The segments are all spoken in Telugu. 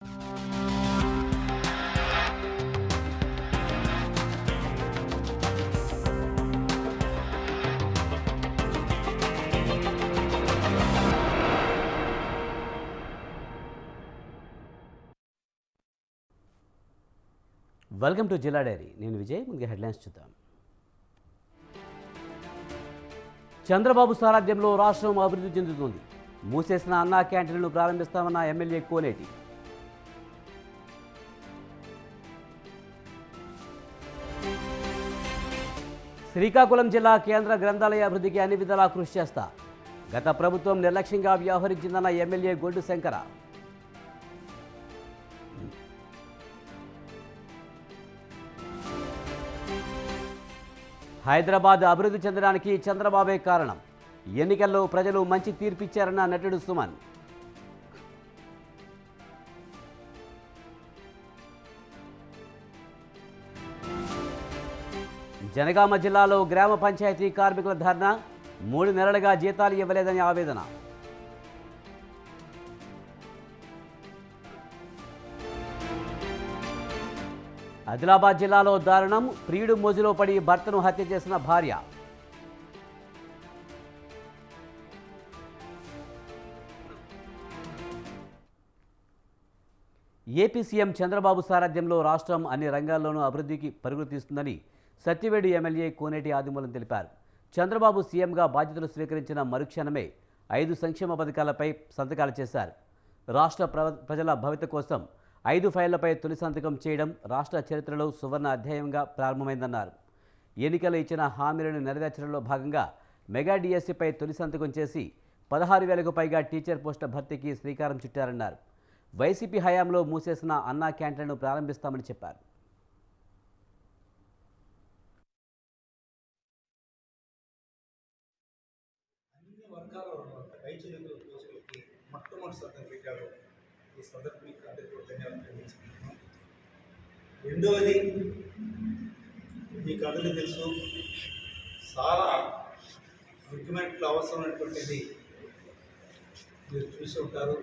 వెల్కమ్ టు జిల్లా డైరీ. నేను విజయ్. ముందుగా హెడ్లైన్స్ చూద్దాం. చంద్రబాబు సారథ్యంలో రాష్ట్రం అభివృద్ధి చెందుతుంది. మూసేసిన అన్నా క్యాంటీన్లను ప్రారంభిస్తామన్న ఎమ్మెల్యే కోనేటి. శ్రీకాకుళం జిల్లా కేంద్ర గ్రంథాలయ అభివృద్ధికి అన్ని విధాలా కృషి చేస్తా. గత ప్రభుత్వం నిర్లక్ష్యంగా వ్యవహరించిందన్న ఎమ్మెల్యే గొడ్డు శంకర. హైదరాబాద్ అభివృద్ధి చెందడానికి చంద్రబాబే కారణం. ఎన్నికల్లో ప్రజలు మంచి తీర్పిచ్చారన్న నటుడు సుమన్. జనగామ జిల్లాలో గ్రామ పంచాయతీ కార్మికుల ధర్నా. 3 నెలలుగా జీతాలు ఇవ్వలేదని ఆవేదన. ఆదిలాబాద్ జిల్లాలో దారుణం. ప్రియుడు మోజులో పడి భర్తను హత్య చేసిన భార్య. ఏపీ సీఎం చంద్రబాబు సారథ్యంలో రాష్ట్రం అన్ని రంగాల్లోనూ అభివృద్ధికి పరుగులు తీస్తుందని సత్యవేడు ఎమ్మెల్యే కోనేటి ఆదిమూలం తెలిపారు. చంద్రబాబు సీఎంగా బాధ్యతలు స్వీకరించిన మరుక్షణమే 5 సంక్షేమ పథకాలపై సంతకాలు చేశారు. రాష్ట్ర ప్రజల భవిత కోసం 5 ఫైళ్లపై తొలి సంతకం చేయడం రాష్ట్ర చరిత్రలో సువర్ణ అధ్యాయంగా ప్రారంభమైందన్నారు. ఎన్నికలు ఇచ్చిన హామీలను నెరవేర్చడంలో భాగంగా మెగా డిఎస్సీపై తొలి సంతకం చేసి 16,000కు పైగా టీచర్ పోస్టుల భర్తీకి శ్రీకారం చుట్టారన్నారు. వైసీపీ హయాంలో మూసేసిన అన్నా క్యాంటీన్లను ప్రారంభిస్తామని చెప్పారు. రెండవది, మీకు అందరికీ తెలుసు, చాలా ముఖ్యమైన అవసరమైనటువంటిది మీరు చూసి ఉంటారు.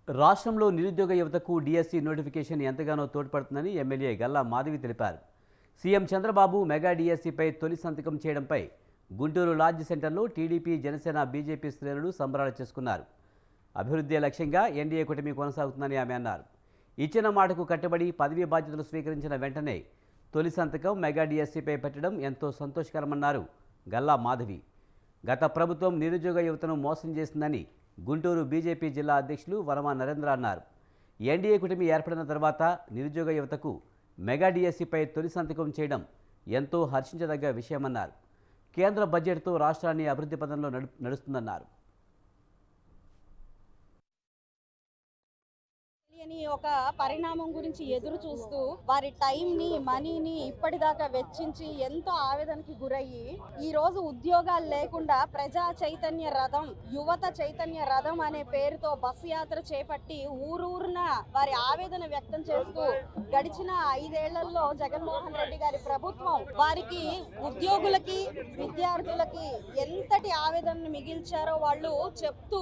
రాష్ట్రంలో నిరుద్యోగ యువతకు డిఎస్సీ నోటిఫికేషన్ ఎంతగానో తోడ్పడుతుందని ఎమ్మెల్యే గల్లా మాధవి తెలిపారు. సీఎం చంద్రబాబు మెగా డిఎస్సీపై తొలి సంతకం చేయడంపై గుంటూరు లాడ్జ్ సెంటర్లో టీడీపీ, జనసేన, బీజేపీ శ్రేణులు సంబరాలు చేసుకున్నారు. అభివృద్ధి లక్ష్యంగా ఎన్డీఏ కూటమి కొనసాగుతుందని ఆమె అన్నారు. ఇచ్చిన మాటకు కట్టుబడి పదవీ బాధ్యతలు స్వీకరించిన వెంటనే తొలి సంతకం మెగా డిఎస్సీపై పెట్టడం ఎంతో సంతోషకరమన్నారు గల్లా మాధవి. గత ప్రభుత్వం నిరుద్యోగ యువతను మోసం చేసిందని గుంటూరు బీజేపీ జిల్లా అధ్యక్షులు వరమ నరేంద్ర అన్నారు. ఎన్డీఏ కూటమి ఏర్పడిన తర్వాత నిరుద్యోగ యువతకు మెగా డిఎస్సీపై తొలి సంతకం చేయడం ఎంతో హర్షించదగ్గ విషయమన్నారు. కేంద్ర బడ్జెట్తో రాష్ట్రాన్ని అభివృద్ధి పథంలో నడుస్తుందన్నారు. ఒక పరిణామం గురించి ఎదురు చూస్తూ వారి టైంని, మనీని ఇప్పటిదాకా వెచ్చించి ఎంతో ఆవేదనకి గురయ్యి ఈ రోజు ఉద్యోగాలు లేకుండా ప్రజా చైతన్య రథం, యువత చైతన్య రథం అనే పేరుతో బస్సు యాత్ర చేపట్టి ఊరూరున వారి ఆవేదన వ్యక్తం చేస్తూ గడిచిన 5 ఏళ్లలో జగన్మోహన్ రెడ్డి గారి ప్రభుత్వం వారికి, ఉద్యోగులకి, విద్యార్థులకి ఎంతటి ఆవేదనను మిగిల్చారో వాళ్ళు చెప్తూ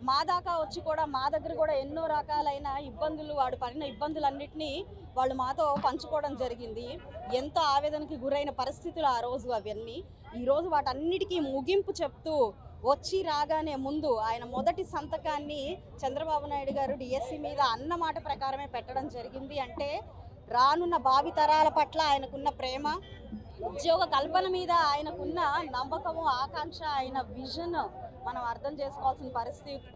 మా దాకా వచ్చి కూడా మా దగ్గర కూడా ఎన్నో రకాలైన ఇబ్బందులు, వాడు పడిన ఇబ్బందులన్నింటినీ వాళ్ళు మాతో పంచుకోవడం జరిగింది. ఎంతో ఆవేదనకి గురైన పరిస్థితులు ఆ రోజు అవన్నీ. ఈరోజు వాటన్నిటికీ ముగింపు చెప్తూ వచ్చి రాగానే ముందు ఆయన మొదటి సంతకాన్ని చంద్రబాబు నాయుడు గారు డిఎస్సీ మీద అన్న మాట ప్రకారమే పెట్టడం జరిగింది. అంటే రానున్న భావితరాల పట్ల ఆయనకున్న ప్రేమ, ఉద్యోగ కల్పన మీద ఆయనకున్న నమ్మకము, ఆకాంక్ష, ఆయన విజన్ మనం అర్థం చేసుకోవాల్సిన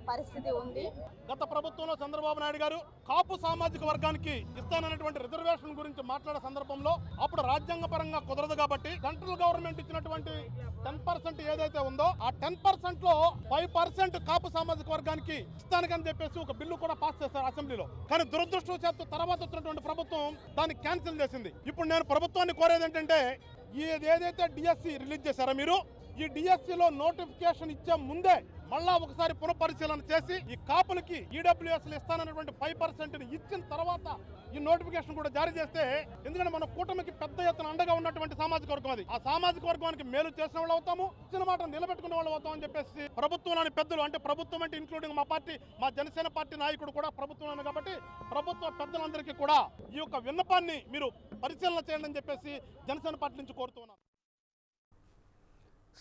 పరిస్థితి ఉంది. గత ప్రభుత్వంలో చంద్రబాబు నాయుడు గారు కాపు సామాజిక వర్గానికి ఇస్తానన్నటువంటి రిజర్వేషన్ గురించి మాట్లాడే సందర్భంలో అప్పుడు రాజ్యాంగ పరంగా కుదరదు కాబట్టి సెంట్రల్ గవర్నమెంట్ ఇచ్చినటువంటి 10% ఏదైతే ఉందో ఆ 10% లో 5% కాపు సామాజిక వర్గానికి ఇస్తానని చెప్పేసి ఒక బిల్లు కూడా పాస్ చేశారు అసెంబ్లీలో. కానీ దురదృష్టవశాత్తు తర్వాత వచ్చినటువంటి ప్రభుత్వం దాన్ని క్యాన్సిల్ చేసింది. ఇప్పుడు నేను ప్రభుత్వాన్ని కోరేది ఏంటంటే, ఏదైతే డిఎస్సి రిలీజ్ చేశారో మీరు ఈ డిఎస్సిలో నోటిఫికేషన్ ఇచ్చే ముందే మళ్ళా ఒకసారి పునఃపరిశీలన చేసి ఈ కాపులకి ఈడబ్ల్యూఎస్ ఇస్తానన్నటువంటి 5% ఇచ్చిన తర్వాత ఈ నోటిఫికేషన్ కూడా జారీ చేస్తే, ఎందుకంటే మన కూటమికి పెద్ద ఎత్తున అండగా ఉన్నటువంటి సామాజిక వర్గం అది, ఆ సామాజిక వర్గానికి మేలు చేసిన వాళ్ళు అవుతాము, ఇచ్చిన మాట నిలబెట్టుకునే వాళ్ళు అవుతాం అని చెప్పేసి ప్రభుత్వంలోని పెద్దలు, అంటే ప్రభుత్వం అంటే ఇంక్లూడింగ్ మా పార్టీ, మా జనసేన పార్టీ నాయకుడు కూడా ప్రభుత్వంలోనే కాబట్టి ప్రభుత్వ పెద్దలందరికీ కూడా ఈ యొక్క విన్నపాన్ని మీరు పరిశీలన చేయండి అని చెప్పేసి జనసేన పార్టీ నుంచి కోరుతున్నాను.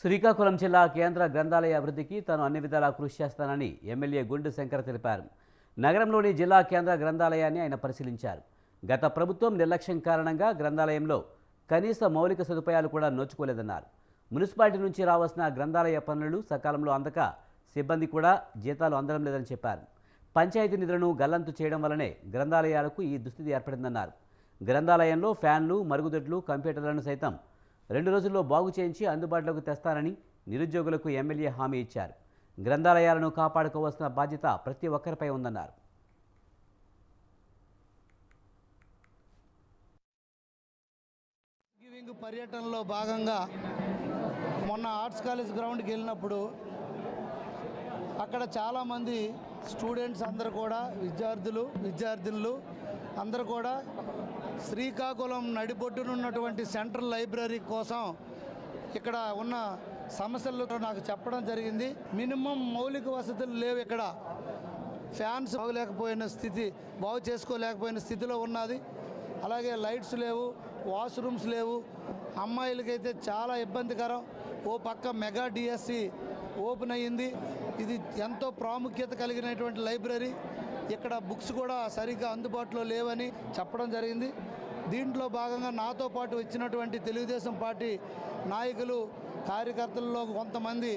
శ్రీకాకుళం జిల్లా కేంద్ర గ్రంథాలయ అభివృద్ధికి తాను అన్ని విధాలా కృషి చేస్తానని ఎమ్మెల్యే గుండు శంకర్ తెలిపారు. నగరంలోని జిల్లా కేంద్ర గ్రంథాలయాన్ని ఆయన పరిశీలించారు. గత ప్రభుత్వం నిర్లక్ష్యం కారణంగా గ్రంథాలయంలో కనీస మౌలిక సదుపాయాలు కూడా నోచుకోలేదన్నారు. మున్సిపాలిటీ నుంచి రావాల్సిన గ్రంథాలయ పనులు సకాలంలో అందక సిబ్బంది కూడా జీతాలు అందడం లేదని చెప్పారు. పంచాయతీ నిధులను గల్లంతు చేయడం వల్లనే గ్రంథాలయాలకు ఈ దుస్థితి ఏర్పడిందన్నారు. గ్రంథాలయంలో ఫ్యాన్లు, మరుగుదొడ్లు, కంప్యూటర్లను సైతం 2 రోజుల్లో బాగు చేయించి అందుబాటులోకి తెస్తానని నిరుద్యోగులకు ఎమ్మెల్యే హామీ ఇచ్చారు. గ్రంథాలయాలను కాపాడుకోవాల్సిన బాధ్యత ప్రతి ఒక్కరిపై ఉందన్నారు. గివింగ్ పర్యటనలో భాగంగా మొన్న ఆర్ట్స్ కాలేజ్ గ్రౌండ్కి వెళ్ళినప్పుడు అక్కడ చాలామంది స్టూడెంట్స్ అందరూ కూడా విద్యార్థినులు అందరూ కూడా శ్రీకాకుళం నడిబొడ్డునున్నటువంటి సెంట్రల్ లైబ్రరీ కోసం ఇక్కడ ఉన్న సమస్యలతో నాకు చెప్పడం జరిగింది. మినిమం మౌలిక వసతులు లేవు, ఇక్కడ ఫ్యాన్స్ బాగు చేసుకోలేకపోయిన స్థితిలో ఉన్నది. అలాగే లైట్స్ లేవు, వాష్రూమ్స్ లేవు. అమ్మాయిలకైతే చాలా ఇబ్బందికరం. ఓ పక్క మెగా డిఎస్సి ఓపెన్ అయ్యింది. ఇది ఎంతో ప్రాముఖ్యత కలిగినటువంటి లైబ్రరీ. ఇక్కడ బుక్స్ కూడా సరిగ్గా అందుబాటులో లేవని చెప్పడం జరిగింది. దీంట్లో భాగంగా నాతో పాటు వచ్చినటువంటి తెలుగుదేశం పార్టీ నాయకులు, కార్యకర్తల్లో కొంతమంది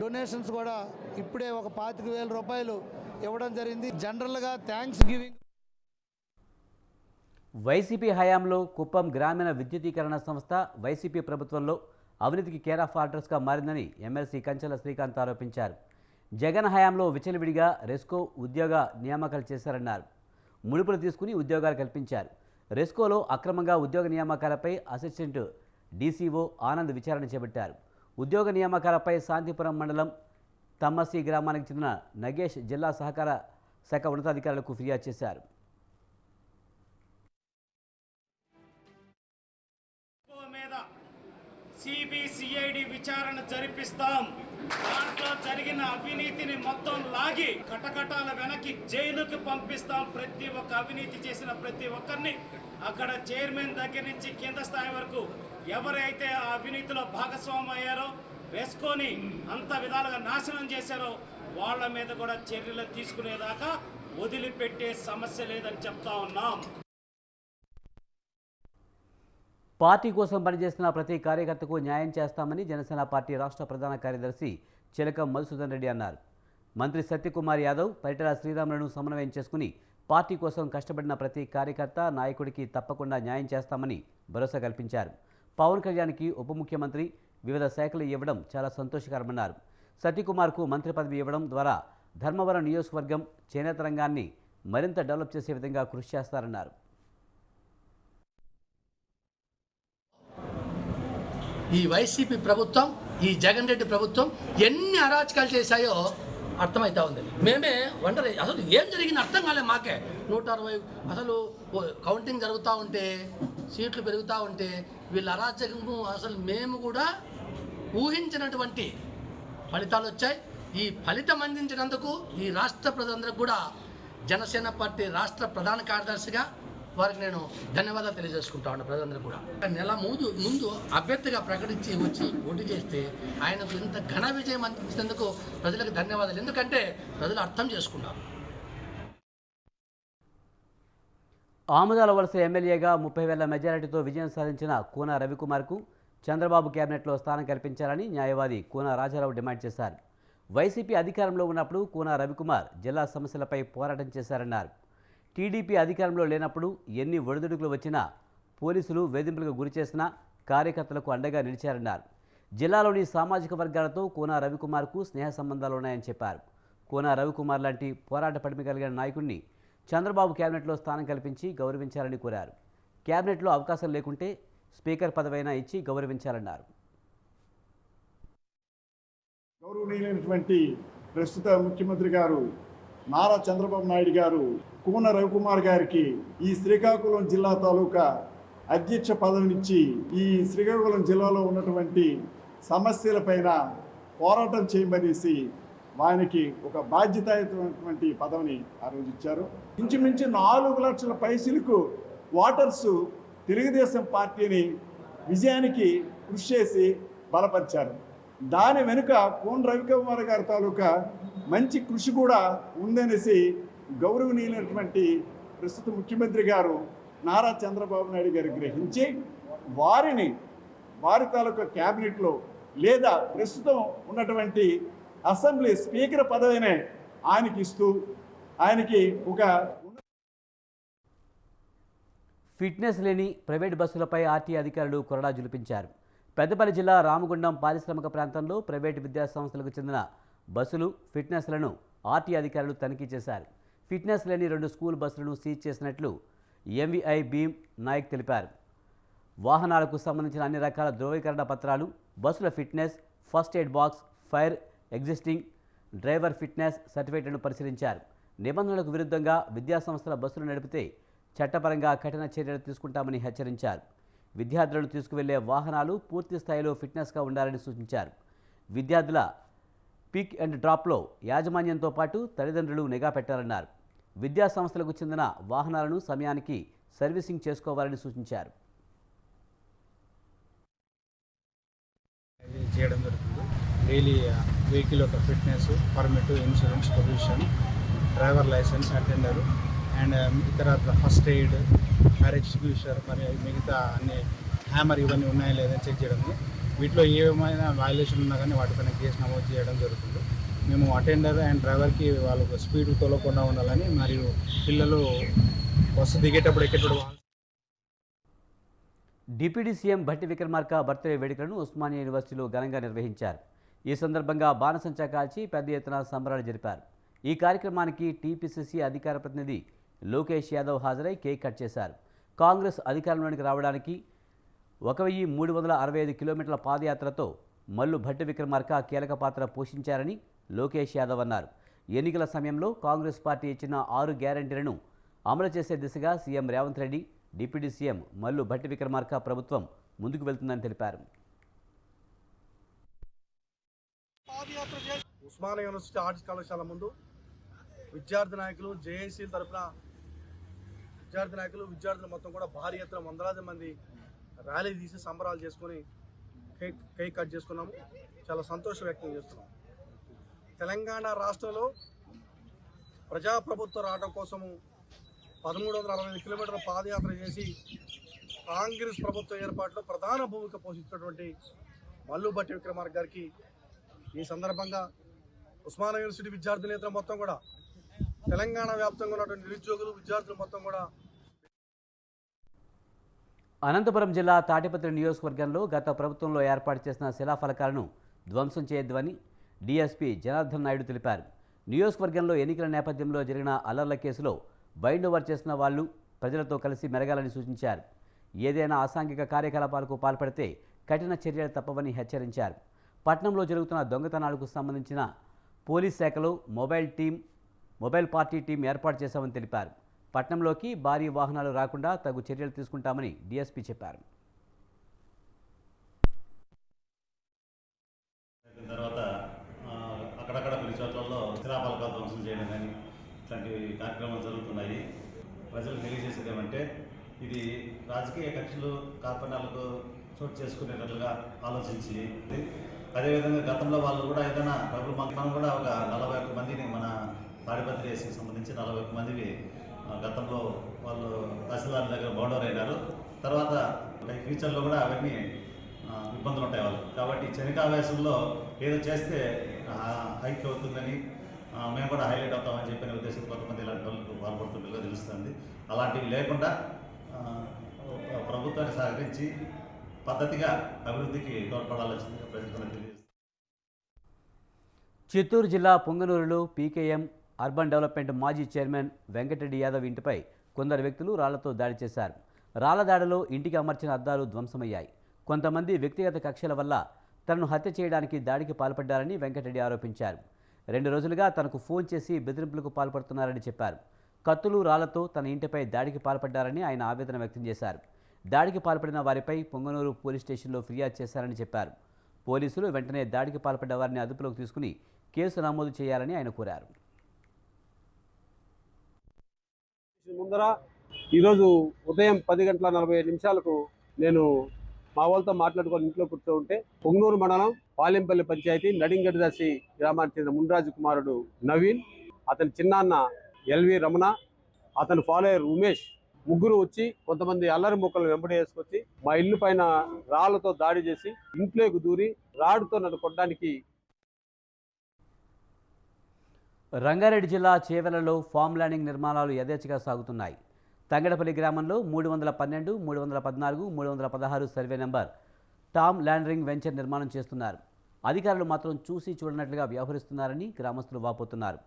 డొనేషన్స్ కూడా ఇప్పుడే ఒక 25,000 రూపాయలు ఇవ్వడం జరిగింది. జనరల్గా థ్యాంక్స్ గివింగ్. వైసీపీ హయాంలో కుప్పం గ్రామీణ విద్యుదీకరణ సంస్థ వైసీపీ ప్రభుత్వంలో అవినీతికి కేర్ ఆఫ్ అడ్రస్గా మారిందని ఎమ్మెల్సీ కంచెల శ్రీకాంత్ ఆరోపించారు. జగన్ హయాంలో విచలవిడిగా రెస్కో ఉద్యోగ నియామకాలు చేశారన్నారు. ముడుపులు తీసుకుని ఉద్యోగాలు కల్పించారు. రెస్కోలో అక్రమంగా ఉద్యోగ నియామకాలపై అసిస్టెంట్ డీసీఓ ఆనంద్ విచారణ చేపట్టారు. ఉద్యోగ నియామకాలపై శాంతిపురం మండలం తమ్మసి గ్రామానికి చెందిన నగేష్ జిల్లా సహకార శాఖ ఉన్నతాధికారులకు ఫిర్యాదు చేశారు. సిబిసిఐడి విచారణ జరిపిస్తాం. దాంట్లో జరిగిన అవినీతిని మొత్తం లాగి కటకటాల వెనక్కి జైలుకి పంపిస్తాం. ప్రతి ఒక్క అవినీతి చేసిన ప్రతి ఒక్కరిని, అక్కడ చైర్మన్ దగ్గర నుంచి కింద స్థాయి వరకు ఎవరైతే ఆ అవినీతిలో భాగస్వామ్యం అయ్యారో, రెస్కోని అంత విధాలుగా నాశనం చేశారో వాళ్ళ మీద కూడా చర్యలు తీసుకునేదాకా వదిలిపెట్టే సమస్య లేదని చెప్తా ఉన్నాం. పార్టీ కోసం పనిచేస్తున్న ప్రతి కార్యకర్తకు న్యాయం చేస్తామని జనసేన పార్టీ రాష్ట్ర ప్రధాన కార్యదర్శి చిలకం మధుసూదన్ రెడ్డి అన్నారు. మంత్రి సత్యకుమార్ యాదవ్, పరిటాల శ్రీరాములను సమన్వయం చేసుకుని పార్టీ కోసం కష్టపడిన ప్రతి కార్యకర్త, నాయకుడికి తప్పకుండా న్యాయం చేస్తామని భరోసా కల్పించారు. పవన్ కళ్యాణ్కి ఉప ముఖ్యమంత్రి వివిధ శాఖలు ఇవ్వడం చాలా సంతోషకరమన్నారు. సత్యకుమార్కు మంత్రి పదవి ఇవ్వడం ద్వారా ధర్మవరం నియోజకవర్గం చేనేత రంగాన్ని మరింత డెవలప్ చేసే విధంగా కృషి చేస్తారన్నారు. ఈ వైసీపీ ప్రభుత్వం, ఈ జగన్ రెడ్డి ప్రభుత్వం ఎన్ని అరాచకాలు చేశాయో అర్థమవుతా ఉంది. మేమే వండర్ అసలు ఏం జరిగింది అర్థం కాలేదు మాకే. 160 అసలు కౌంటింగ్ జరుగుతూ ఉంటే, సీట్లు పెరుగుతూ ఉంటే వీళ్ళ అరాచకము అసలు మేము కూడా ఊహించినటువంటి ఫలితాలు వచ్చాయి. ఈ ఫలితం అందించినందుకు ఈ రాష్ట్ర ప్రజలందరికీ కూడా జనసేన పార్టీ రాష్ట్ర ప్రధాన కార్యదర్శిగా వారికి నేను ధన్యవాదాలు తెలియజేసుకుంటా ఉన్నాను. ప్రజలందరికీ కూడా నెల ముందు అభ్యర్థిగా ప్రకటించి వచ్చి పోటీ చేస్తే ఆయనకు ఇంత ఘన విజయం అందించినందుకు ప్రజలకు ధన్యవాదాలు. ఎందుకంటే ప్రజలు అర్థం చేసుకున్నారు. ఆముదాల వలస ఎమ్మెల్యేగా 30,000 మెజారిటీతో విజయం సాధించిన కూన రవికుమార్కు చంద్రబాబు కేబినెట్లో స్థానం కల్పించాలని న్యాయవాది కూన రాజారావు డిమాండ్ చేశారు. వైసీపీ అధికారంలో ఉన్నప్పుడు కూన రవికుమార్ జిల్లా సమస్యలపై పోరాటం చేశారన్నారు. టీడీపీ అధికారంలో లేనప్పుడు ఎన్ని ఒడిదుడుకులు వచ్చినా, పోలీసులు వేధింపులకు గురిచేసినా కార్యకర్తలకు అండగా నిలిచారన్నారు. జిల్లాలోని సామాజిక వర్గాలతో కూన రవికుమార్కు స్నేహ సంబంధాలు ఉన్నాయని చెప్పారు. కూన రవికుమార్ లాంటి పోరాట పటిమ కలిగిన నాయకుడిని చంద్రబాబు కేబినెట్లో స్థానం కల్పించి గౌరవించాలని కోరారు. కేబినెట్లో అవకాశం లేకుంటే స్పీకర్ పదవైనా ఇచ్చి గౌరవించాలన్నారు. గౌరవనీయులైనటువంటి ప్రస్తుత ముఖ్యమంత్రి గారు నారా చంద్రబాబు నాయుడు గారు కూన రవికుమార్ గారికి ఈ శ్రీకాకుళం జిల్లా తాలూకా అధ్యక్ష పదవినిచ్చి ఈ శ్రీకాకుళం జిల్లాలో ఉన్నటువంటి సమస్యలపైన పోరాటం చేయమనేసి ఆయనకి ఒక బాధ్యతాయుతమైనటువంటి పదవిని ఆ రోజు ఇచ్చారు. ఇంచుమించు 4 లక్షల పైసలకు ఓటర్స్ తెలుగుదేశం పార్టీని విజయానికి కృషి చేసి బలపరిచారు. దాని వెనుక కోన రవికుమార్ గారి తాలూకా మంచి కృషి కూడా ఉందనేసి గౌరవనీయులైనటువంటి ప్రస్తుత ముఖ్యమంత్రి గారు నారా చంద్రబాబు నాయుడు గారు గ్రహించి వారి తాలూకా క్యాబినెట్లో లేదా ప్రస్తుతం ఉన్నటువంటి అసెంబ్లీ స్పీకర్ పదవినే ఆయనకి ఇస్తూ ఆయనకి ఒక ఫిట్నెస్ లేని ప్రైవేట్ బస్సులపై ఆర్టీ అధికారులు కొరడా జులిపించారు. పెద్దపల్లి జిల్లా రామగుండం పారిశ్రామిక ప్రాంతంలో ప్రైవేటు విద్యాసంస్థలకు చెందిన బస్సులు ఫిట్నెస్లను ఆర్టీ అధికారులు తనిఖీ చేశారు. ఫిట్నెస్ లేని 2 స్కూల్ బస్సులను సీజ్ చేసినట్లు ఎంవీఐ భీమ్ నాయక్ తెలిపారు. వాహనాలకు సంబంధించిన అన్ని రకాల ధృవీకరణ పత్రాలు, బస్సుల fitness, first aid box, fire existing, driver fitness సర్టిఫికేట్లను పరిశీలించారు. నిబంధనలకు విరుద్ధంగా విద్యాసంస్థల బస్సులు నడిపితే చట్టపరంగా కఠిన చర్యలు తీసుకుంటామని హెచ్చరించారు. విద్యార్థులను తీసుకువెళ్లే వాహనాలు పూర్తి స్థాయిలో ఫిట్నెస్గా ఉండాలని సూచించారు. విద్యార్థుల పిక్ అండ్ డ్రాప్లో యాజమాన్యంతో పాటు తల్లిదండ్రులు నిఘా పెట్టారన్నారు. విద్యాసంస్థలకు చెందిన వాహనాలను సమయానికి సర్వీసింగ్ చేసుకోవాలని సూచించారు. చేయడం జరుగుతుంది. డైలీ వెహికల్ యొక్క fitness, permit, insurance, pollution, driver licence, attender and ఇతర ఫస్ట్ ఎయిడ్, ఫైర్ ఎక్స్టింగ్విషర్, మరి మిగతా అన్ని హ్యామర్ ఇవన్నీ ఉన్నాయా లేదని చెక్ చేయడం. వీటిలో ఏమైనా వైలేషన్ ఉన్నా కానీ వాటిపైన కేసు నమోదు చేయడం జరుగుతుంది. మేము అటెండర్ అండ్ డ్రైవర్కి వాళ్ళకు స్పీడ్ తోలకుండా ఉండాలని, మరియు పిల్లలు బస్సు దిగేటప్పుడు ఎక్కేటప్పుడు deputy CM Bhatti Vikramarka birthday వేడుకలను ఉస్మానియా యూనివర్సిటీలో ఘనంగా నిర్వహించారు. ఈ సందర్భంగా బాణసంచా కాల్చి పెద్ద ఎత్తున సంబరాలు జరిపారు. ఈ కార్యక్రమానికి టీపీసీసీ అధికార ప్రతినిధి లోకేష్ యాదవ్ హాజరై కేక్ కట్ చేశారు. కాంగ్రెస్ అధికారంలోనికి రావడానికి 1365 కిలోమీటర్ల పాదయాత్రతో మల్లు భట్టి విక్రమార్క కీలక పాత్ర పోషించారని లోకేష్ యాదవ్ అన్నారు. ఎన్నికల సమయంలో కాంగ్రెస్ పార్టీ ఇచ్చిన 6 గ్యారంటీలను అమలు చేసే దిశగా CM Revanth Reddy, deputy CM Mallu Bhatti Vikramarka ప్రభుత్వం ముందుకు వెళ్తుందని తెలిపారు. ఉస్మానియా యూనివర్సిటీ ఆర్ట్స్ కళాశాల ముందు విద్యార్థి నాయకులు, జేఏసీ తరఫున విద్యార్థులు మొత్తం కూడా భారీ ఎత్తున వందలాది మంది ర్యాలీ తీసి సంబరాలు చేసుకొని కేక్ కట్ చేసుకున్నాము. చాలా సంతోషం వ్యక్తం చేస్తున్నాం. తెలంగాణ రాష్ట్రంలో ప్రజాప్రభుత్వ రావడం కోసము 1365 కిలోమీటర్ల పాదయాత్ర చేసి కాంగ్రెస్ ప్రభుత్వ ఏర్పాటులో ప్రధాన భూమిక పోషించినటువంటి మల్లు భట్టి విక్రమార్క గారికి ఈ సందర్భంగా ఉస్మానియా యూనివర్సిటీ విద్యార్థులు మొత్తం కూడా, తెలంగాణ వ్యాప్తంగా ఉన్నటువంటి నిరుద్యోగులు, విద్యార్థులు మొత్తం కూడా. అనంతపురం జిల్లా తాటిపత్రి నియోజకవర్గంలో గత ప్రభుత్వంలో ఏర్పాటు చేసిన శిలాఫలకాలను ధ్వంసం చేయొద్దని డీఎస్పీ జనార్దన్ నాయుడు తెలిపారు. నియోజకవర్గంలో ఎన్నికల నేపథ్యంలో జరిగిన అల్లర్ల కేసులో బైండ్ ఓవర్ చేసిన వాళ్లు ప్రజలతో కలిసి మెరగాలని సూచించారు. ఏదైనా అసాంఘిక కార్యకలాపాలకు పాల్పడితే కఠిన చర్యలు తప్పవని హెచ్చరించారు. పట్టణంలో జరుగుతున్న దొంగతనాలకు సంబంధించిన పోలీస్ శాఖలో మొబైల్ పార్టీ టీం ఏర్పాటు చేశామని తెలిపారు. పట్టణంలోకి భారీ వాహనాలు రాకుండా తగు చర్యలు తీసుకుంటామని డీఎస్పీ చెప్పారు. తర్వాత అక్కడక్కడ కొన్ని చోట్లలో శిలాఫలకాలు ధ్వంసం చేయడం కానీ ఇట్లాంటి కార్యక్రమాలు జరుగుతున్నాయి. ప్రజలు తెలియజేసేది ఏమంటే ఇది రాజకీయ కక్షలు, కార్పణ్యాలకు చోటు చేసుకునేటట్లుగా ఆలోచించి, అదేవిధంగా గతంలో వాళ్ళు కూడా ఏదైనా మనం కూడా ఒక 41 మందిని మన తాడిపత్రి ఏసీకి సంబంధించి 41 మందివి గతంలో వాళ్ళు తహసీల్దార్ దగ్గర బౌండర్ అయినారు. తర్వాత ఫ్యూచర్లో కూడా అవన్నీ ఇబ్బందులు ఉంటాయి వాళ్ళు. కాబట్టి క్షణికావేశంలో ఏదో చేస్తే హైక్ అవుతుందని మేము కూడా హైలైట్ అవుతామని చెప్పిన ఉద్దేశం కొంతమంది ఇలాంటి వాళ్ళకు పాల్పడుతుండగా తెలుస్తుంది. అలాంటివి లేకుండా ప్రభుత్వాన్ని సహకరించి పద్ధతిగా అభివృద్ధికి తోడ్పడాల్సిందిగా ప్రజలకు తెలియజేస్తుంది. చిత్తూరు జిల్లా పొంగనూరులో పీకేఎం అర్బన్ డెవలప్మెంట్ మాజీ చైర్మన్ వెంకటరెడ్డి యాదవ్ ఇంటిపై కొందరు వ్యక్తులు రాళ్లతో దాడి చేశారు. రాళ్ల దాడిలో ఇంటికి అమర్చిన అద్దాలు ధ్వంసమయ్యాయి. కొంతమంది వ్యక్తిగత కక్షల వల్ల తనను హత్య చేయడానికి దాడికి పాల్పడ్డారని వెంకటరెడ్డి ఆరోపించారు. 2 రోజులుగా తనకు ఫోన్ చేసి బెదిరింపులకు పాల్పడుతున్నారని చెప్పారు. కత్తులు రాళ్లతో తన ఇంటిపై దాడికి పాల్పడ్డారని ఆయన ఆవేదన వ్యక్తం చేశారు. దాడికి పాల్పడిన వారిపై పొంగనూరు పోలీస్ స్టేషన్లో ఫిర్యాదు చేశారని చెప్పారు. పోలీసులు వెంటనే దాడికి పాల్పడ్డ వారిని అదుపులోకి తీసుకుని కేసు నమోదు చేయాలని ఆయన కోరారు. ముందర ఈరోజు ఉదయం 10:45 నేను మా వాళ్ళతో మాట్లాడుకొని ఇంట్లో కూర్చో ఉంటే పొంగనూరు మండలం పాలెంపల్లి పంచాయతీ నడింగడిదాసి గ్రామానికి చెందిన ముండ్రాజు కుమారుడు నవీన్, అతని చిన్నాన్న ఎల్వి రమణ, అతని ఫాలోయర్ ఉమేష్ ముగ్గురు వచ్చి కొంతమంది అల్లరి మొక్కలు వెంబడి వేసుకొచ్చి మా ఇల్లు పైన రాళ్లతో దాడి చేసి ఇంట్లోకి దూరి రాడ్తో నన్ను కొట్టడానికి. రంగారెడ్డి జిల్లా చేవెళ్లలో ఫామ్ ల్యాండింగ్ నిర్మాణాలు యథేచ్ఛగా సాగుతున్నాయి. తంగడపల్లి గ్రామంలో 312, 314, 316 survey number Tom laundering venture నిర్మాణం చేస్తున్నారు. అధికారులు మాత్రం చూసి చూడనట్లుగా వ్యవహరిస్తున్నారని గ్రామస్తులు వాపోతున్నారు.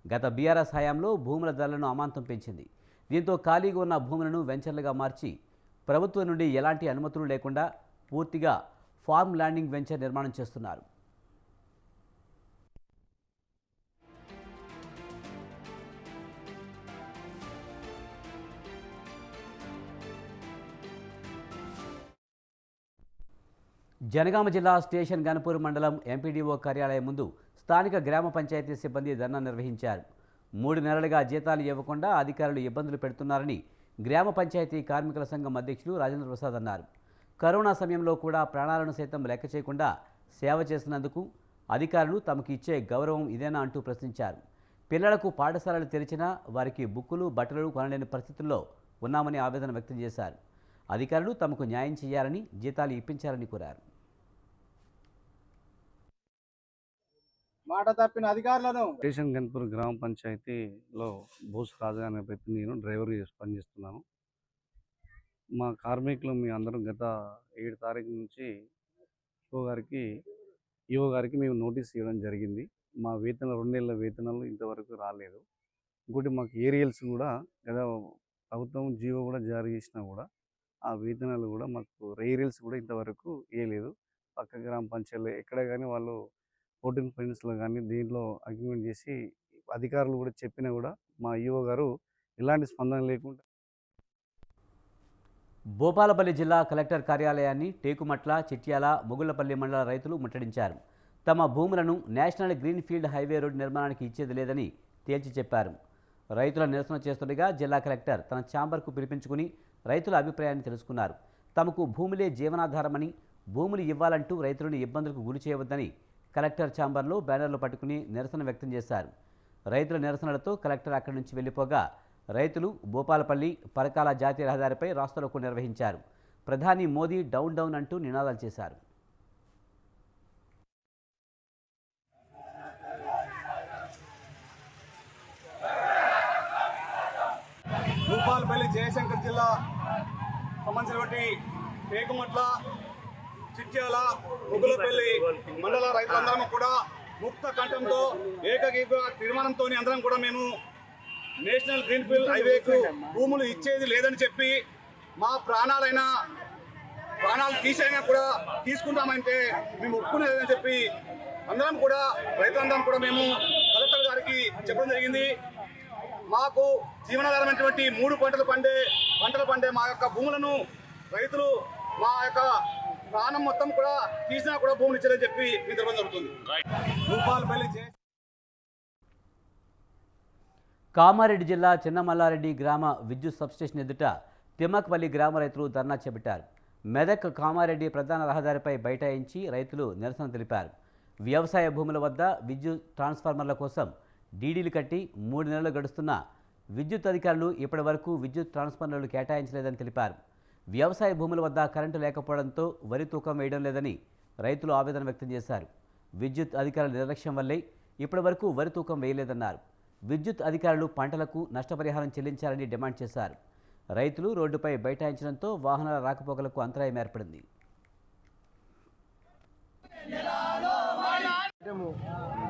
గత బీఆర్ఎస్ హయాంలో భూముల ధరలను అమాంతం పెంచింది. దీంతో ఖాళీగా ఉన్న భూములను వెంచర్లుగా మార్చి ప్రభుత్వం నుండి ఎలాంటి అనుమతులు లేకుండా పూర్తిగా ఫార్మ్ ల్యాండింగ్ వెంచర్ నిర్మాణం చేస్తున్నారు. జనగామ జిల్లా స్టేషన్ గన్పూర్ మండలం ఎంపీడీఓ కార్యాలయం ముందు స్థానిక గ్రామ పంచాయతీ సిబ్బంది ధర్నా నిర్వహించారు. 3 నెలలుగా జీతాలు ఇవ్వకుండా అధికారులు ఇబ్బందులు పెడుతున్నారని గ్రామ పంచాయతీ కార్మికుల సంఘం అధ్యక్షులు రాజేంద్ర ప్రసాద్ అన్నారు. కరోనా సమయంలో కూడా ప్రాణాలను సైతం లెక్క చేయకుండా సేవ చేసినందుకు అధికారులు తమకు ఇచ్చే గౌరవం ఇదేనా అంటూ ప్రశ్నించారు. పిల్లలకు పాఠశాలలు తెరిచినా వారికి బుక్కులు బట్టలు కొనలేని పరిస్థితుల్లో ఉన్నామని ఆవేదన వ్యక్తం చేశారు. అధికారులు తమకు న్యాయం చేయాలని, జీతాలు ఇప్పించాలని కోరారు. మాట తప్పిన అధికారులను స్టేషన్ గన్పూర్ గ్రామ పంచాయతీలో బోస్ రాజా అనే వ్యక్తి నేను డ్రైవర్గా పనిచేస్తున్నాను. మా కార్మికులు మీ అందరం గత 7 తారీఖు నుంచి ఈఓ గారికి మేము నోటీస్ ఇవ్వడం జరిగింది. మా 2 నెలల వేతనాలు ఇంతవరకు రాలేదు. ఇంకోటి మాకు ఏరియల్స్ కూడా గత ప్రభుత్వం జీవో కూడా జారీ చేసినా కూడా ఆ వేతనాలు కూడా మాకు ఏరియల్స్ కూడా ఇంతవరకు ఇవ్వలేదు. పక్క గ్రామ పంచాయతీలో ఎక్కడ కానీ వాళ్ళు 14 పాయింట్స్లో కానీ దీంట్లో అగ్రిమెంట్ చేసి అధికారులు కూడా చెప్పినా కూడా మా ఈఓ గారు ఎలాంటి స్పందన లేకుండా. భూపాలపల్లి జిల్లా కలెక్టర్ కార్యాలయాన్ని టేకుమట్ల, చిట్యాల, మొగుళ్లపల్లి మండల రైతులు ముట్టడించారు. తమ భూములను national green field highway road నిర్మాణానికి ఇచ్చేది లేదని తేల్చి చెప్పారు. రైతుల నిరసన చేస్తుండగా జిల్లా కలెక్టర్ తన ఛాంబర్కు పిలిపించుకుని రైతుల అభిప్రాయాన్ని తెలుసుకున్నారు. తమకు భూములే జీవనాధారమని, భూములు ఇవ్వాలంటూ రైతులను ఇబ్బందులకు గురి చేయవద్దని కలెక్టర్ ఛాంబర్లో బ్యానర్లు పట్టుకుని నిరసన వ్యక్తం చేశారు. రైతుల నిరసనలతో కలెక్టర్ అక్కడి నుంచి వెళ్లిపోగా రైతులు భూపాలపల్లి పరకాల జాతీయ రహదారిపై రాస్తారోకో నిర్వహించారు. ప్రధాని మోదీ డౌన్ డౌన్ అంటూ నినాదాలు చేశారు. భూపాలపల్లి జయశంకర్ జిల్లా సంబంధించినటువంటి టేకుమట్ల, చిట్యాల, మొగులపల్లి మండల రైతులందరం కూడా ముక్త కంఠంతో ఏకగీత తీర్మానంతో అందరం కూడా మేము నేషనల్ గ్రీన్ ఫీల్డ్ హైవేకు భూములు ఇచ్చేది లేదని చెప్పి మా ప్రాణాలు తీసైనా కూడా తీసుకుంటామంటే మేము ఒప్పుకునేదని చెప్పి అందరం కూడా రైతులందరం కూడా మేము కలెక్టర్ గారికి చెప్పడం జరిగింది. మాకు జీవనాధారమైనటువంటి 3 పంటలు పండే మా యొక్క భూములను రైతులు మా యొక్క ప్రాణం మొత్తం కూడా తీసినా కూడా భూములు ఇచ్చారని చెప్పి మీ తెలపడం జరుగుతుంది. కామారెడ్డి జిల్లా చిన్నమల్లారెడ్డి గ్రామ విద్యుత్ సబ్స్టేషన్ ఎదుట తిమ్మకపల్లి గ్రామ రైతులు ధర్నా చేపట్టారు. మెదక్ కామారెడ్డి ప్రధాన రహదారిపై బైఠాయించి రైతులు నిరసన తెలిపారు. వ్యవసాయ భూముల వద్ద విద్యుత్ ట్రాన్స్ఫార్మర్ల కోసం డీడీలు కట్టి 3 నెలలు గడుస్తున్నా విద్యుత్ అధికారులు ఇప్పటి వరకు విద్యుత్ ట్రాన్స్ఫార్మర్లు కేటాయించలేదని తెలిపారు. వ్యవసాయ భూముల వద్ద కరెంటు లేకపోవడంతో వరి తూకం వేయడం లేదని రైతులు ఆవేదన వ్యక్తం చేశారు. విద్యుత్ అధికారుల నిర్లక్ష్యం వల్లే ఇప్పటి వరకు వరి తూకం వేయలేదన్నారు. విద్యుత్ అధికారులు పంటలకు నష్టపరిహారం చెల్లించాలని డిమాండ్ చేశారు. రైతులు రోడ్డుపై బైఠాయించడంతో వాహనాల రాకపోకలకు అంతరాయం ఏర్పడింది.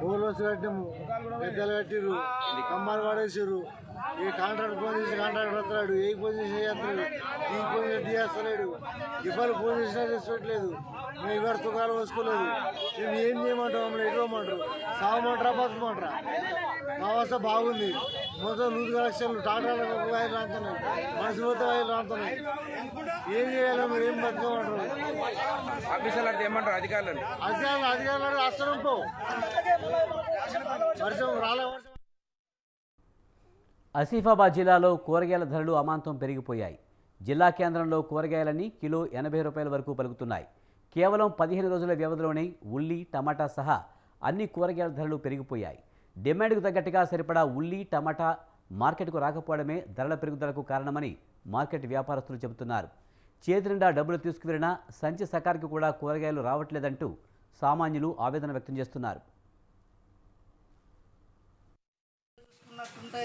ఊళ్ళో హౌస్ కట్టినాము, పెద్దలు కట్టిర్రు, కమ్మాలు పడేసారు. ఈ కాంట్రాక్ట్ ఫోన్ చేసి కాంట్రాక్టర్ వస్తున్నాడు, ఏ ఫోన్ చేసి చేస్తున్నాడు, ఈ ఫోన్ చేసి తీయేస్తలేడు, ఇవ్వాలి ఫోన్ చేసినా చేసుకోవట్లేదు. మేము ఇవాళ తుకాలు పోసుకోలేదు. మేము ఏం చేయమంటాం, మమ్మల్ని ఎటువమంటారు, సాగమంటారా బతుకమంటారా? మా అవస్థ బాగుంది. మొత్తం లూజ్ కలెక్షన్లు టాటాలకు వైర్లు రాతున్నాయి, మనసు మొత్తం వైర్లు రాతున్నాయి. ఏం చేయాలో మీరు ఏం బతుకమంటారు? అధికారులు అస్సలు పో వర్షం రాలే. వర్షం ఆసిఫాబాద్ జిల్లాలో కూరగాయల ధరలు అమాంతం పెరిగిపోయాయి. జిల్లా కేంద్రంలో కూరగాయలన్నీ కిలో 80 రూపాయల వరకు పలుకుతున్నాయి. కేవలం 15 రోజుల వ్యవధిలోనే ఉల్లి, టమాటా సహా అన్ని కూరగాయల ధరలు పెరిగిపోయాయి. డిమాండ్కు తగ్గట్టుగా సరిపడా ఉల్లి, టమాటా మార్కెట్కు రాకపోవడమే ధరల పెరుగుదలకు కారణమని మార్కెట్ వ్యాపారస్తులు చెబుతున్నారు. చేతి నిండా డబ్బులు తీసుకువెళ్లినా సంచి సకారికి కూడా కూరగాయలు రావట్లేదంటూ సామాన్యులు ఆవేదన వ్యక్తం చేస్తున్నారు. చూసుకున్నట్టుంటే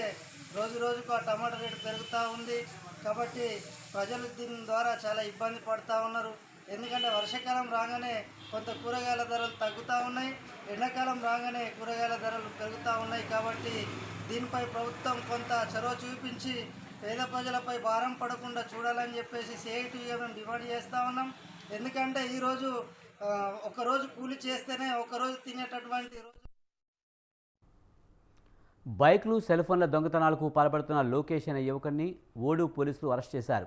రోజు రోజుకు ఆ టమాటా రేటు పెరుగుతూ ఉంది. కాబట్టి ప్రజలు దీని ద్వారా చాలా ఇబ్బంది పడుతూ ఉన్నారు. ఎందుకంటే వర్షాకాలం రాగానే కొంత కూరగాయల ధరలు తగ్గుతూ ఉన్నాయి, ఎండాకాలం రాగానే కూరగాయల ధరలు పెరుగుతూ ఉన్నాయి. కాబట్టి దీనిపై ప్రభుత్వం కొంత చొరవ చూపించి పేద ప్రజలపై భారం పడకుండా చూడాలని చెప్పేసి సిఐటిగా మేము డిమాండ్ చేస్తూ ఉన్నాం. ఎందుకంటే ఈరోజు ఒకరోజు కూలి చేస్తేనే ఒకరోజు తినేటటువంటి రోజు. బైక్లు, సెల్ ఫోన్ల దొంగతనాలకు పాల్పడుతున్న లోకేష్ అనే యువకుడిని ఓడు పోలీసులు అరెస్ట్ చేశారు.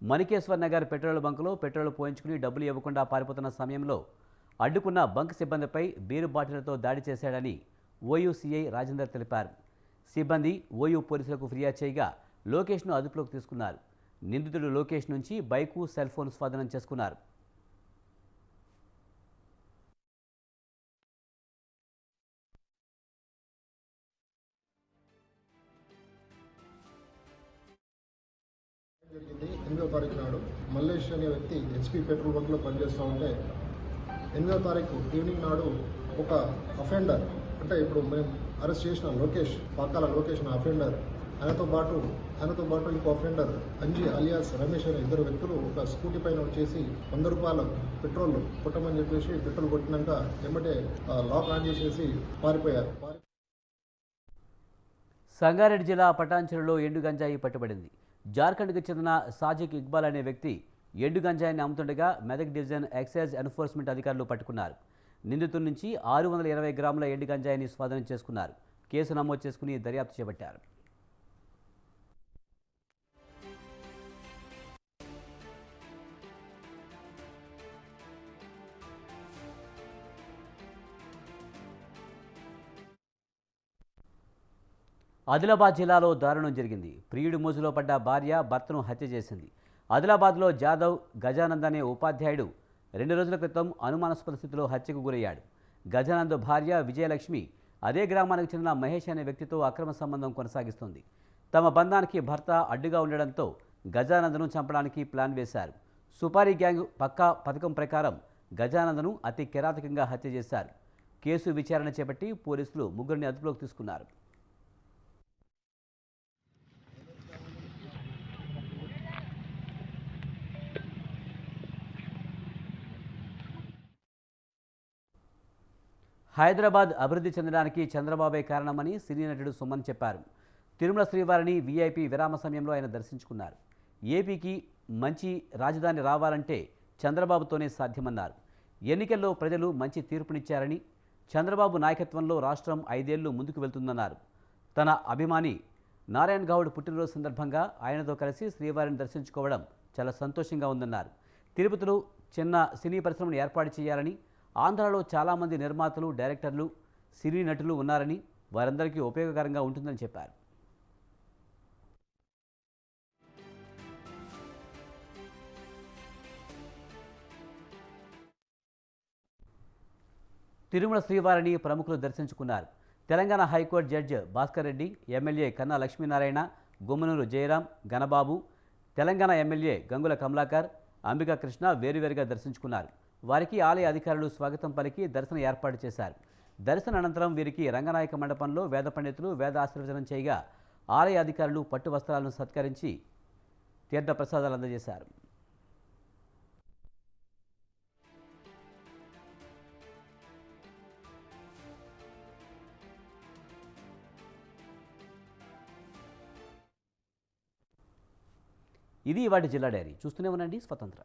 మణికేశ్వర్ నగర్ పెట్రోల్ బంకులో పెట్రోల్ పోయించుకుని డబ్బులు ఇవ్వకుండా పారిపోతున్న సమయంలో అడ్డుకున్న బంక్ సిబ్బందిపై బీరు బాటిళ్లతో దాడి చేశాడని ఓయూ సీఐ రాజేందర్ తెలిపారు. సిబ్బంది ఓయూ పోలీసులకు ఫిర్యాదు చేయగా లోకేష్ను అదుపులోకి తీసుకున్నారు. నిందితుడు లోకేష్ నుంచి బైకు, సెల్ ఫోన్ స్వాధీనం చేసుకున్నారు. జరిగింది 8వ తారీఖు నాడు మల్లేష్ అనే వ్యక్తి హెచ్పి పెట్రోల్ బంక్లో పనిచేస్తూ ఉంటే 8వ తారీఖు ఈవినింగ్ నాడు ఒక అఫెండర్, అంటే ఇప్పుడు మేము అరెస్ట్ చేసిన లోకేష్, పాకాల లోకేష్ అనే అఫెండర్, ఆయనతో పాటు ఇంకో అఫెండర్ అంజీ అలియాస్ రమేష్ అనే ఇద్దరు వ్యక్తులు ఒక స్కూటీ పైన వచ్చేసి 100 రూపాయల పెట్రోల్ కొట్టమని చెప్పేసి పెట్రోల్ కొట్టినాక వెంబడే లాక్ ఆన్ చేసేసి పారిపోయారు. సంగారెడ్డి జిల్లా పటాన్చెరులో ఎండు గంజాయి పట్టుబడింది. జార్ఖండ్కు చెందిన సాజిక్ ఇక్బాల్ అనే వ్యక్తి ఎండు గంజాయిని అమ్ముతుండగా మెదక్ డివిజన్ ఎక్సైజ్ ఎన్ఫోర్స్మెంట్ అధికారులు పట్టుకున్నారు. నిందితుల నుంచి 620 గ్రాముల ఎండు గంజాయిని స్వాధీనం చేసుకున్నారు. కేసు నమోదు చేసుకుని దర్యాప్తు చేపట్టారు. ఆదిలాబాద్ జిల్లాలో దారుణం జరిగింది. ప్రియుడి మోజులో పడ్డ భార్య భర్తను హత్య చేసింది. ఆదిలాబాద్లో జాదవ్ గజానంద్ అనే ఉపాధ్యాయుడు 2 రోజుల క్రితం అనుమానాస్పద స్థితిలో హత్యకు గురయ్యాడు. గజానంద్ భార్య విజయలక్ష్మి అదే గ్రామానికి చెందిన మహేష్ అనే వ్యక్తితో అక్రమ సంబంధం కొనసాగిస్తుంది. తమ బంధానికి భర్త అడ్డుగా ఉండడంతో గజానంద్ను చంపడానికి ప్లాన్ వేశారు. సుపారీ గ్యాంగ్ పక్కా పథకం ప్రకారం గజానంద్ను అతి కిరాతకంగా హత్య చేశారు. కేసు విచారణ చేపట్టి పోలీసులు ముగ్గురిని అదుపులోకి తీసుకున్నారు. హైదరాబాద్ అభివృద్ధి చెందడానికి చంద్రబాబే కారణమని సినీ నటుడు సుమన్ చెప్పారు. తిరుమల శ్రీవారిని వీఐపీ విరామ సమయంలో ఆయన దర్శించుకున్నారు. ఏపీకి మంచి రాజధాని రావాలంటే చంద్రబాబుతోనే సాధ్యమన్నారు. ఎన్నికల్లో ప్రజలు మంచి తీర్పునిచ్చారని, చంద్రబాబు నాయకత్వంలో రాష్ట్రం 5 ఏళ్లు ముందుకు వెళ్తుందన్నారు. తన అభిమాని నారాయణ గౌడ్ పుట్టినరోజు సందర్భంగా ఆయనతో కలిసి శ్రీవారిని దర్శించుకోవడం చాలా సంతోషంగా ఉందన్నారు. తిరుపతిలో చిన్న సినీ పరిశ్రమను ఏర్పాటు చేయాలని, ఆంధ్రాలో చాలామంది నిర్మాతలు, డైరెక్టర్లు, సినీ నటులు ఉన్నారని, వారందరికీ ఉపయోగకరంగా ఉంటుందని చెప్పారు. తిరుమల శ్రీవారిని ప్రముఖులు దర్శించుకున్నారు. Telangana high court judge Bhaskar Reddy, MLA కన్నా లక్ష్మీనారాయణ, గుమ్మనూరు జయరాం, గణబాబు, తెలంగాణ ఎమ్మెల్యే గంగుల కమలాకర్, అంబికా కృష్ణ వేరువేరుగా దర్శించుకున్నారు. వారికి ఆలయ అధికారులు స్వాగతం పలికి దర్శనం ఏర్పాటు చేశారు. దర్శన అనంతరం వీరికి రంగనాయక మండపంలో వేద పండితులు వేద ఆశీర్వచనం చేయగా ఆలయ అధికారులు పట్టు వస్త్రాలను సత్కరించి తీర్థ ప్రసాదాలు అందజేశారు. ఇది వాటి జిల్లా డైరీ. చూస్తూనే ఉండండి స్వతంత్ర.